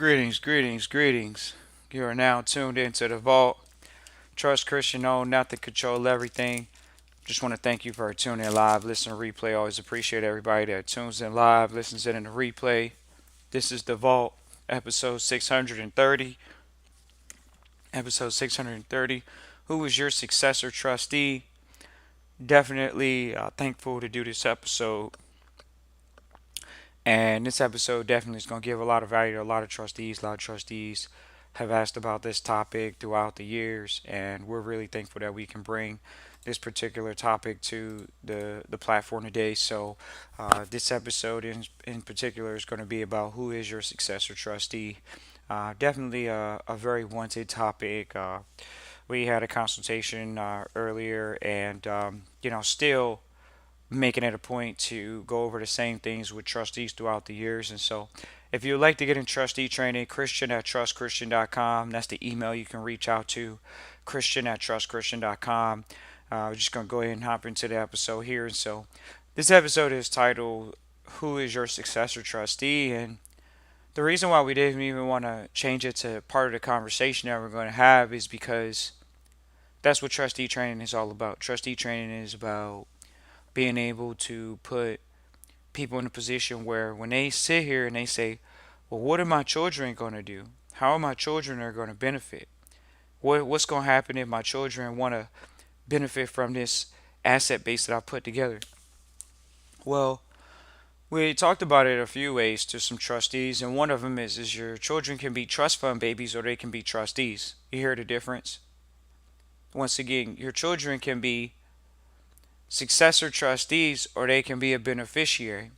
Greetings, greetings, greetings. You are now tuned into the vault. Trust Christian own, not to control everything. Just want to thank you for tuning in live, listen to replay. Always appreciate everybody that tunes in live, listens in the replay. This is the vault, episode 630. Episode 630. Who is your successor trustee? Definitely thankful to do this episode. And this episode definitely is going to give a lot of value to a lot of trustees. A lot of trustees have asked about this topic throughout the years, and we're really thankful that we can bring this particular topic to the platform today. So, this episode in particular is going to be about who is your successor trustee. Definitely a very wanted topic. We had a consultation earlier, and still making it a point to go over the same things with trustees throughout the years. And so, if you'd like to get in trustee training, Christian at trustchristian.com. That's the email you can reach out to, Christian at trustchristian.com. We're just going to go ahead and hop into the episode here. And so, this episode is titled, Who is Your Successor Trustee? And the reason why we didn't even want to change it to part of the conversation that we're going to have is because that's what trustee training is all about. Trustee training is about being able to put people in a position where when they sit here and they say, well, what are my children going to do? How are my children are going to benefit? What's going to happen if my children want to benefit from this asset base that I put together? Well, we talked about it a few ways to some trustees, and one of them is your children can be trust fund babies or they can be trustees. You hear the difference? Once again, your children can be successor trustees or they can be a beneficiary.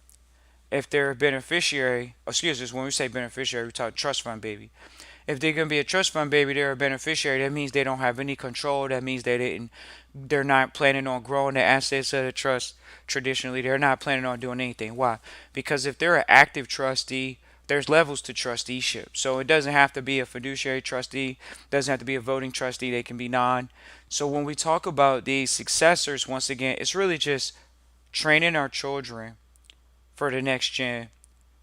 If they're a beneficiary, excuse us, when we say beneficiary, we talk trust fund baby. If they're gonna be a trust fund baby, they're a beneficiary. That means they don't have any control. That means they're not planning on growing the assets of the trust. Traditionally, they're not planning on doing anything. Why? Because if they're an active trustee, there's levels to trusteeship. So it doesn't have to be a fiduciary trustee, doesn't have to be a voting trustee. They can be non. So when we talk about these successors, once again, it's really just training our children for the next gen,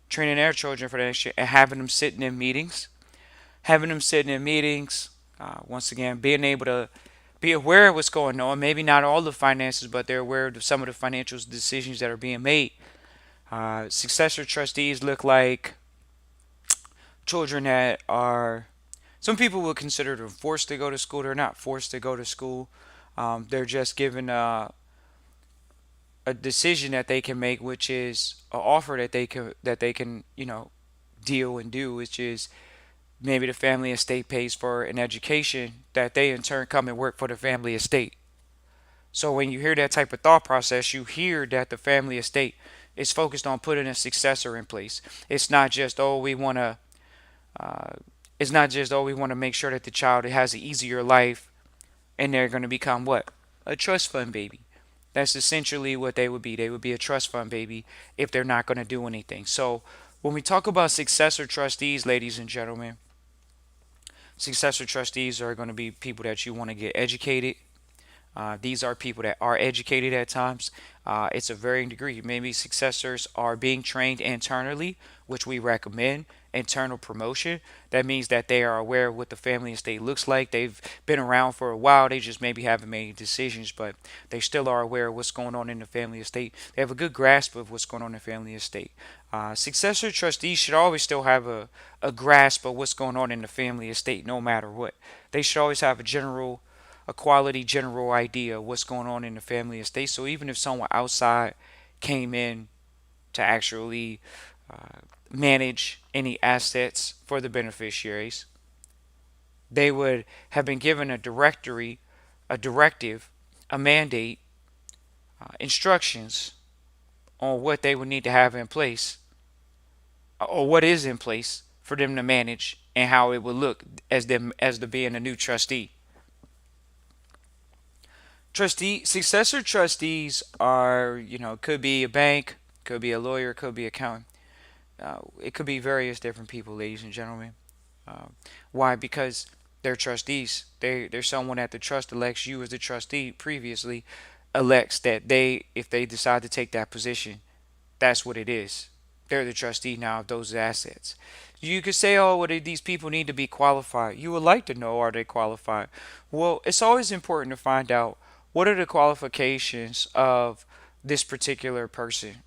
training their children for the next gen, and having them sitting in meetings, once again, being able to be aware of what's going on. Maybe not all the finances, but they're aware of some of the financial decisions that are being made. Successor trustees look like children that are. Some people would consider them forced to go to school. They're not forced to go to school. They're just given a decision that they can make, which is an offer that they can deal and do, which is maybe the family estate pays for an education that they in turn come and work for the family estate. So when you hear that type of thought process, you hear that the family estate is focused on putting a successor in place. It's not just uh, we want to make sure that the child has an easier life and they're going to become what? A trust fund baby. That's essentially what they would be. They would be a trust fund baby if they're not going to do anything. So when we talk about successor trustees, ladies and gentlemen, successor trustees are going to be people that you want to get educated. These are people that are educated at times. It's a varying degree. Maybe successors are being trained internally, which we recommend. Internal promotion. That means that they are aware of what the family estate looks like. They've been around for a while. They just maybe haven't made decisions, but they still are aware of what's going on in the family estate. They have a good grasp of what's going on in the family estate. Successor trustees should always still have a grasp of what's going on in the family estate, no matter what. They should always have a quality general idea of what's going on in the family estate. So even if someone outside came in to actually uh, manage any assets for the beneficiaries, they would have been given a directory, a directive, a mandate, instructions on what they would need to have in place or what is in place for them to manage and how it would look as them as the being a new trustee. Successor trustees are, could be a bank, could be a lawyer, could be accountant. It could be various different people, ladies and gentlemen. Uh, why? Because they're trustees. They're someone that the trust elects. You as the trustee previously elects that if they decide to take that position, that's what it is. They're the trustee now of those assets. You could say, oh, well, these people need to be qualified. You would like to know, are they qualified? Well, it's always important to find out what are the qualifications of this particular person.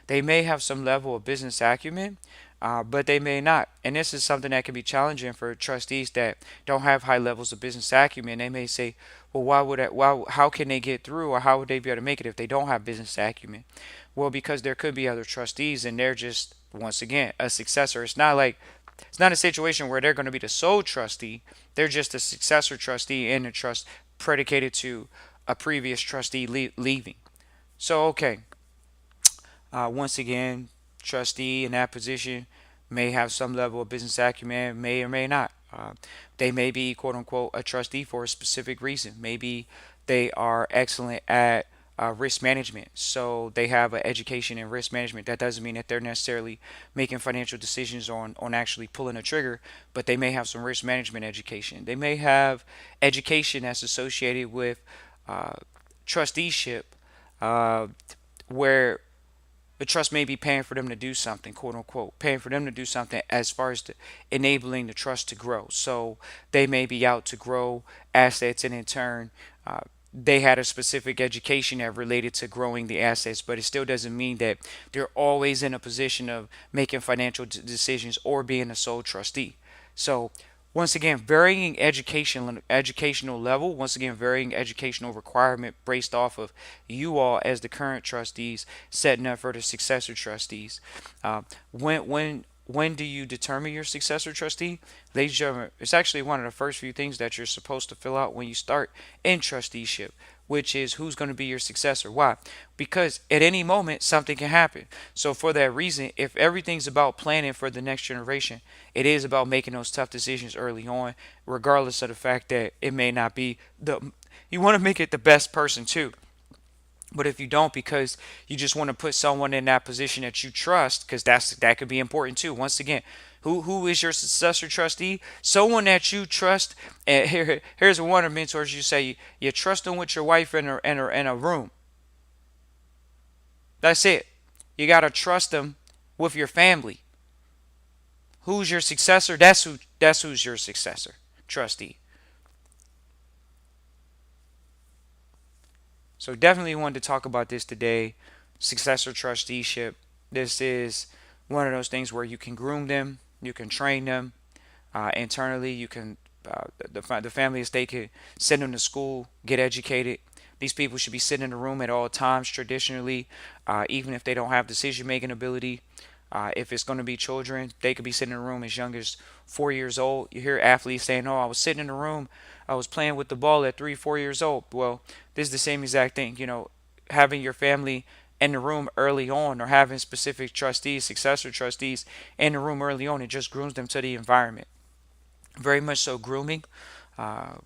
They may have some level of business acumen, but they may not. And this is something that can be challenging for trustees that don't have high levels of business acumen. They may say, well, why would that, why, how can they get through, or how would they be able to make it if they don't have business acumen? Well, because there could be other trustees and they're just, once again, a successor. It's not a situation where they're going to be the sole trustee. They're just a successor trustee in a trust predicated to a previous trustee leaving. So, okay, once again, trustee in that position may have some level of business acumen, may or may not. They may be quote unquote a trustee for a specific reason. Maybe they are excellent at risk management, so they have an education in risk management. That doesn't mean that they're necessarily making financial decisions on actually pulling a trigger, but they may have some risk management education. They may have education that's associated with uh, trusteeship, uh, where the trust may be paying for them to do something, quote unquote, paying for them to do something as far as enabling the trust to grow. So they may be out to grow assets, and in turn, uh, they had a specific education that related to growing the assets, but it still doesn't mean that they're always in a position of making financial decisions or being a sole trustee. So once again, varying educational level. Once again, varying educational requirement based off of you all as the current trustees setting up for the successor trustees. When do you determine your successor trustee? Ladies and gentlemen, it's actually one of the first few things that you're supposed to fill out when you start in trusteeship, which is who's going to be your successor. Why? Because at any moment something can happen. So for that reason, if everything's about planning for the next generation, it is about making those tough decisions early on, regardless of the fact that it may not be the you want to make it the best person too. But if you don't, because you just want to put someone in that position that you trust, because that could be important too. Once again, who is your successor trustee? Someone that you trust. And here's one of the mentors you say you trust them with your wife in a room. That's it. You gotta trust them with your family. Who's your successor? That's who's your successor trustee. So definitely wanted to talk about this today. Successor trusteeship. This is one of those things where you can groom them, you can train them internally. You can the family estate can send them to school, get educated. These people should be sitting in the room at all times. Traditionally, even if they don't have decision making ability, if it's going to be children, they could be sitting in a room as young as 4 years old. You hear athletes saying, "Oh, I was sitting in the room, I was playing with the ball at 3, 4 years old." Well, this is the same exact thing. Having your family in the room early on, or having specific trustees, successor trustees in the room early on, it just grooms them to the environment. Very much so grooming. Uh,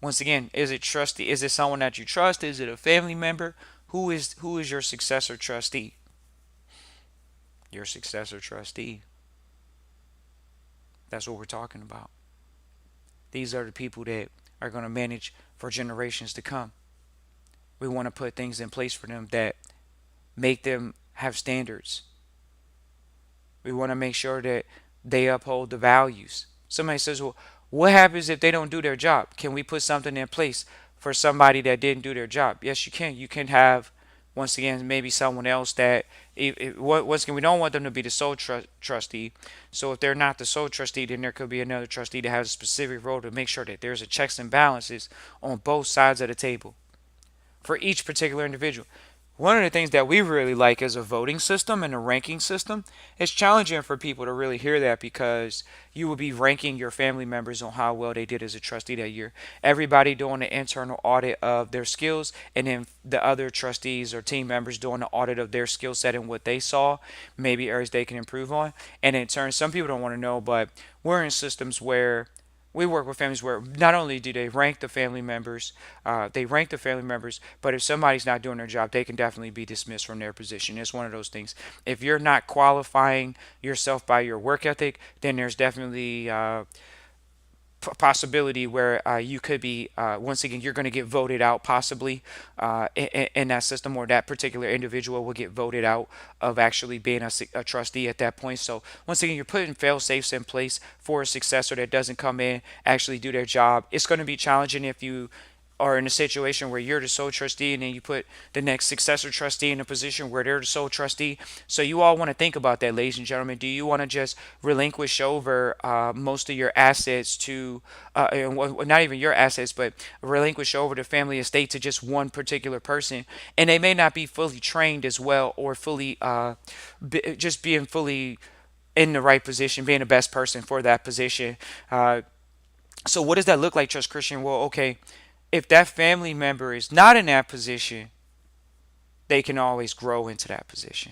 Once again, is it trustee? Is it someone that you trust? Is it a family member? Who is your successor trustee? Your successor trustee. That's what we're talking about. These are the people that are going to manage for generations to come. We want to put things in place for them that make them have standards. We want to make sure that they uphold the values. Somebody says, well, what happens if they don't do their job? Can we put something in place for somebody that didn't do their job? Yes, you can. You can have, once again, maybe someone else that, once again, we don't want them to be the sole trustee. So if they're not the sole trustee, then there could be another trustee that has a specific role to make sure that there's a checks and balances on both sides of the table for each particular individual. One of the things that we really like is a voting system and a ranking system. It's challenging for people to really hear that because you will be ranking your family members on how well they did as a trustee that year. Everybody doing an internal audit of their skills, and then the other trustees or team members doing an audit of their skill set and what they saw, maybe areas they can improve on. And in turn, some people don't want to know, but we're in systems where we work with families where not only do they rank the family members, but if somebody's not doing their job, they can definitely be dismissed from their position. It's one of those things. If you're not qualifying yourself by your work ethic, then there's definitely possibility where you could be once again you're going to get voted out possibly in that system, or that particular individual will get voted out of actually being a trustee at that point. So once again, you're putting fail safes in place for a successor that doesn't come in actually do their job. It's going to be challenging if you are in a situation where you're the sole trustee and then you put the next successor trustee in a position where they're the sole trustee. So you all want to think about that, ladies and gentlemen. Do you want to just relinquish over most of your assets to, not even your assets, but relinquish over the family estate to just one particular person? And they may not be fully trained as well, or fully, just being fully in the right position, being the best person for that position. So what does that look like, Trust Christian? Well, okay, if that family member is not in that position, they can always grow into that position.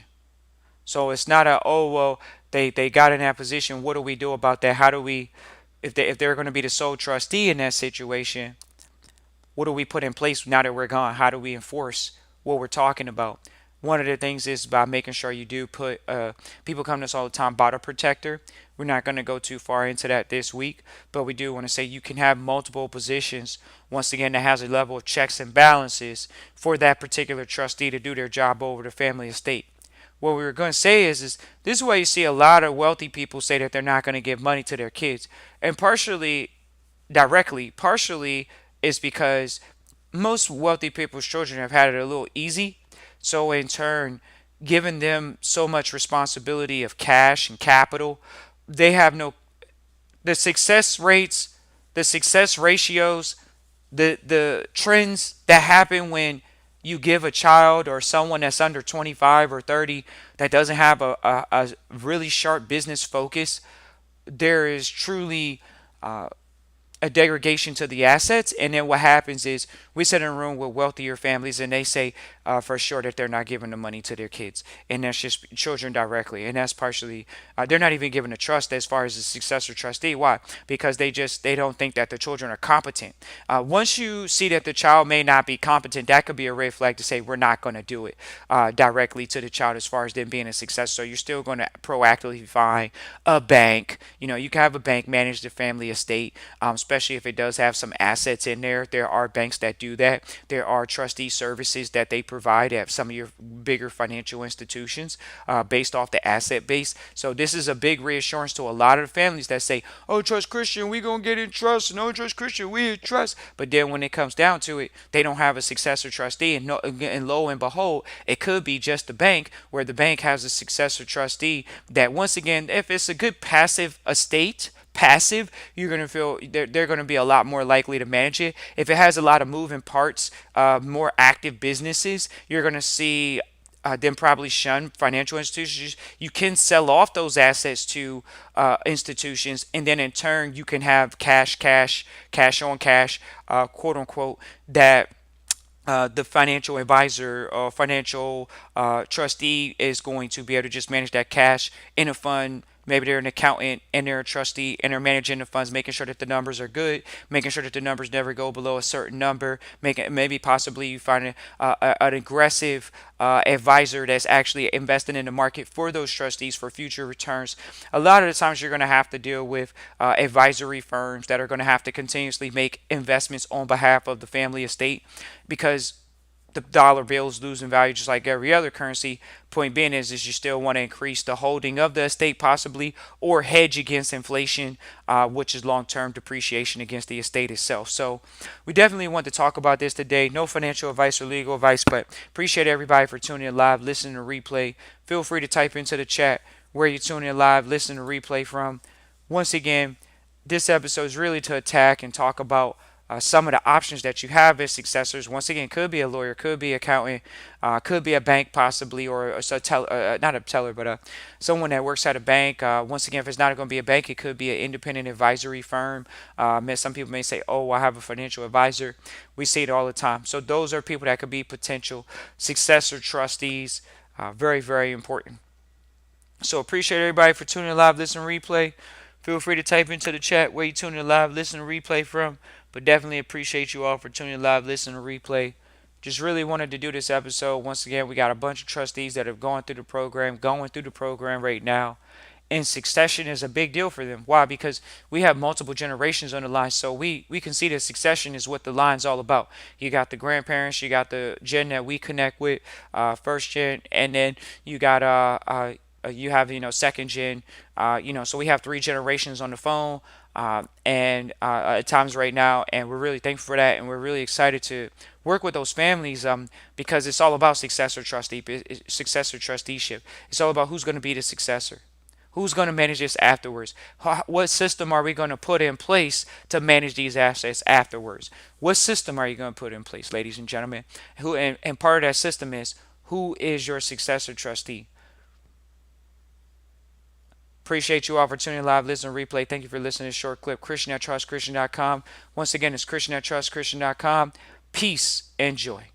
So it's not a, oh well, they got in that position. What do we do about that? How do we, if they're going to be the sole trustee in that situation, what do we put in place now that we're gone? How do we enforce what we're talking about? One of the things is by making sure you do put, people come to us all the time, bottle protector. We're not going to go too far into that this week, but we do want to say you can have multiple positions, once again, that has a level of checks and balances for that particular trustee to do their job over the family estate. What we were going to say is this is why you see a lot of wealthy people say that they're not going to give money to their kids. And partially directly, partially is because most wealthy people's children have had it a little easy. So in turn, giving them so much responsibility of cash and capital, they have no, the success rates, the success ratios, the trends that happen when you give a child or someone that's under 25 or 30 that doesn't have a really sharp business focus, there is truly a degradation to the assets. And then what happens is we sit in a room with wealthier families and they say for sure that they're not giving the money to their kids, and that's just children directly. And that's partially they're not even given a trust as far as the successor trustee. Why? Because they don't think that the children are competent. Once you see that the child may not be competent, that could be a red flag to say we're not going to do it directly to the child as far as them being a successor. So you're still going to proactively find a bank. You know, you can have a bank manage the family estate, especially if it does have some assets in there. There are banks that do that. There are trustee services that they provide at some of your bigger financial institutions based off the asset base. So this is a big reassurance to a lot of the families that say, "Oh, Trust Christian, we gonna get in trust. No, Trust Christian, we in trust." But then when it comes down to it, they don't have a successor trustee, and, no, and lo and behold, it could be just the bank, where the bank has a successor trustee that, once again, if it's a good passive estate, passive, you're going to feel they're going to be a lot more likely to manage it. If it has a lot of moving parts, more active businesses, you're going to see them probably shun financial institutions. You can sell off those assets to institutions, and then in turn you can have cash on cash, quote unquote, that the financial advisor or financial trustee is going to be able to just manage that cash in a fund. Maybe they're an accountant and they're a trustee and they're managing the funds, making sure that the numbers are good, making sure that the numbers never go below a certain number. Making maybe possibly you find an aggressive advisor that's actually investing in the market for those trustees for future returns. A lot of the times you're going to have to deal with advisory firms that are going to have to continuously make investments on behalf of the family estate, because the dollar bill is losing value just like every other currency. Point being is you still want to increase the holding of the estate possibly, or hedge against inflation, which is long-term depreciation against the estate itself. So we definitely want to talk about this today. No financial advice or legal advice, but appreciate everybody for tuning in live, listening to replay. Feel free to type into the chat where you're tuning in live, listening to replay from. Once again, this episode is really to attack and talk about some of the options that you have as successors. Once again, could be a lawyer, could be accountant, could be a bank possibly, or not a teller, but someone that works at a bank. Once again, if it's not going to be a bank, it could be an independent advisory firm. Some people may say, "Oh, I have a financial advisor." We see it all the time. So those are people that could be potential successor trustees. Very, very important. So appreciate everybody for tuning in live, listen, replay. Feel free to type into the chat where you tune in live, listen, to replay from. But definitely appreciate you all for tuning in live, listen, to replay. Just really wanted to do this episode. Once again, we got a bunch of trustees that have gone through the program, going through the program right now. And succession is a big deal for them. Why? Because we have multiple generations on the line, so we can see that succession is what the line's all about. You got the grandparents, you got the gen that we connect with, first gen, and then you got you have second gen, so we have three generations on the phone, at times right now, and we're really thankful for that, and we're really excited to work with those families, because it's all about successor trusteeship. It's all about who's going to be the successor. Who's going to manage this afterwards? What system are we going to put in place to manage these assets afterwards? What system are you going to put in place, ladies and gentlemen? And part of that system is, who is your successor trustee? Appreciate you all for tuning live, listen, replay. Thank you for listening to this short clip. Christian at trustchristian.com. Once again, it's Christian at trustchristian.com. Peace and joy.